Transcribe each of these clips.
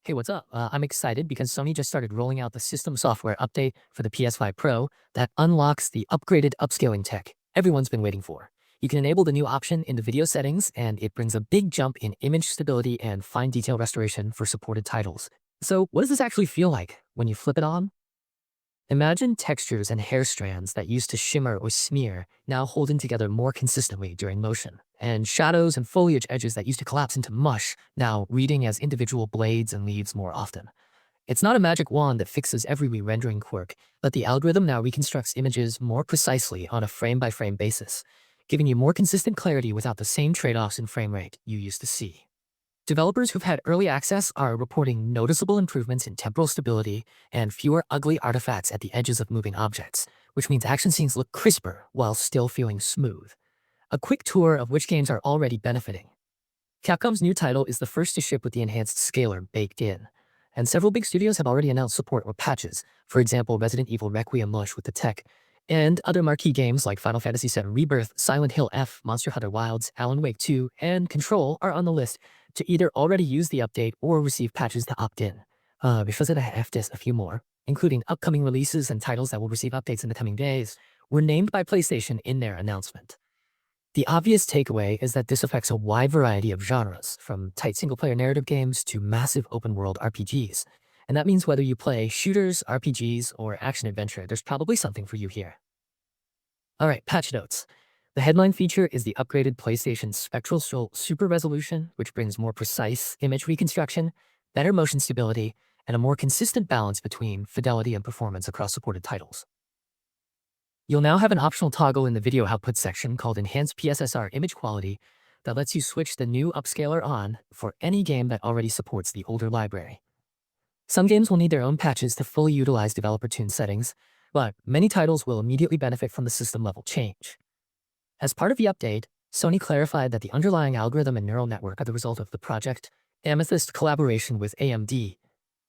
Hey, what's up? I'm excited because Sony just started rolling out the system software update for the PS5 Pro that unlocks the upgraded upscaling tech everyone's been waiting for. You can enable the new option in the video settings, and it brings a big jump in image stability and fine detail restoration for supported titles. So what does this actually feel like when you flip it on? Imagine textures and hair strands that used to shimmer or smear now holding together more consistently during motion, and shadows and foliage edges that used to collapse into mush now reading as individual blades and leaves more often. It's not a magic wand that fixes every re-rendering quirk, but the algorithm now reconstructs images more precisely on a frame-by-frame basis, giving you more consistent clarity without the same trade-offs in frame rate you used to see. Developers who've had early access are reporting noticeable improvements in temporal stability and fewer ugly artifacts at the edges of moving objects, which means action scenes look crisper while still feeling smooth. A quick tour of which games are already benefiting. Capcom's new title is the first to ship with the enhanced scaler baked in, and several big studios have already announced support or patches, for example Resident Evil Requiem Mush with the tech, and other marquee games like Final Fantasy VII Rebirth, Silent Hill F, Monster Hunter Wilds, Alan Wake 2, and Control are on the list to either already use the update or receive patches to opt in. Before that, I have just a few more, including upcoming releases and titles that will receive updates in the coming days, were named by PlayStation in their announcement. The obvious takeaway is that this affects a wide variety of genres, from tight single-player narrative games to massive open-world RPGs. And that means whether you play shooters, RPGs, or action-adventure, there's probably something for you here. Alright, patch notes. The headline feature is the upgraded PlayStation Spectral Super Resolution, which brings more precise image reconstruction, better motion stability, and a more consistent balance between fidelity and performance across supported titles. You'll now have an optional toggle in the video output section called Enhanced PSSR Image Quality that lets you switch the new upscaler on for any game that already supports the older library. Some games will need their own patches to fully utilize developer-tuned settings, but many titles will immediately benefit from the system-level change. As part of the update, Sony clarified that the underlying algorithm and neural network are the result of the Project Amethyst collaboration with AMD,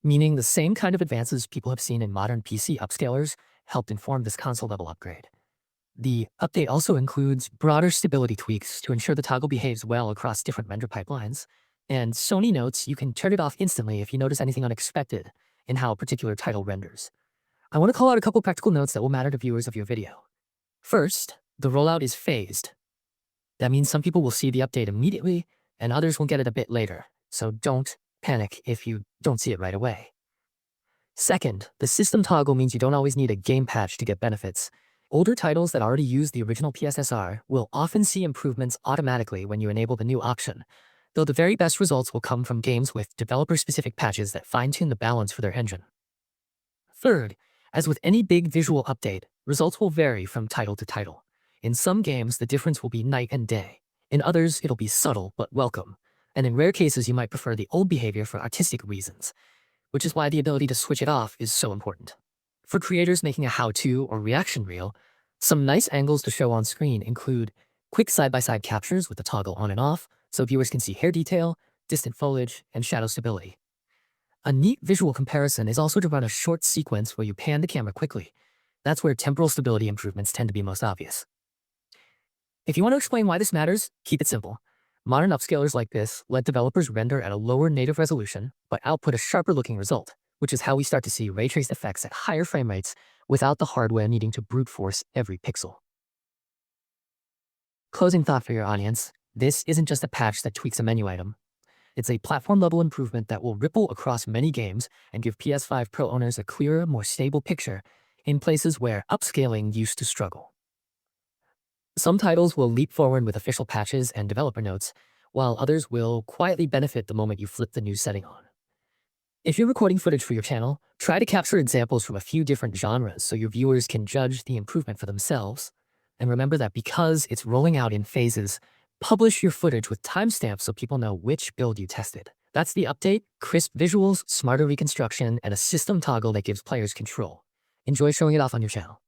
meaning the same kind of advances people have seen in modern PC upscalers helped inform this console-level upgrade. The update also includes broader stability tweaks to ensure the toggle behaves well across different render pipelines, and Sony notes you can turn it off instantly if you notice anything unexpected in how a particular title renders. I want to call out a couple practical notes that will matter to viewers of your video. First, the rollout is phased. That means some people will see the update immediately, and others will get it a bit later, so don't panic if you don't see it right away. Second, the system toggle means you don't always need a game patch to get benefits. Older titles that already use the original PSSR will often see improvements automatically when you enable the new option, though the very best results will come from games with developer-specific patches that fine-tune the balance for their engine. Third, as with any big visual update, results will vary from title to title. In some games, the difference will be night and day. In others, it'll be subtle but welcome. And in rare cases, you might prefer the old behavior for artistic reasons, which is why the ability to switch it off is so important. For creators making a how-to or reaction reel, some nice angles to show on screen include quick side-by-side captures with the toggle on and off, so viewers can see hair detail, distant foliage, and shadow stability. A neat visual comparison is also to run a short sequence where you pan the camera quickly. That's where temporal stability improvements tend to be most obvious. If you want to explain why this matters, keep it simple. Modern upscalers like this let developers render at a lower native resolution, but output a sharper-looking result, which is how we start to see ray-traced effects at higher frame rates without the hardware needing to brute force every pixel. Closing thought for your audience, this isn't just a patch that tweaks a menu item. It's a platform-level improvement that will ripple across many games and give PS5 Pro owners a clearer, more stable picture in places where upscaling used to struggle. Some titles will leap forward with official patches and developer notes, while others will quietly benefit the moment you flip the new setting on. If you're recording footage for your channel, try to capture examples from a few different genres so your viewers can judge the improvement for themselves. And remember that because it's rolling out in phases, publish your footage with timestamps so people know which build you tested. That's the update: crisp visuals, smarter reconstruction, and a system toggle that gives players control. Enjoy showing it off on your channel.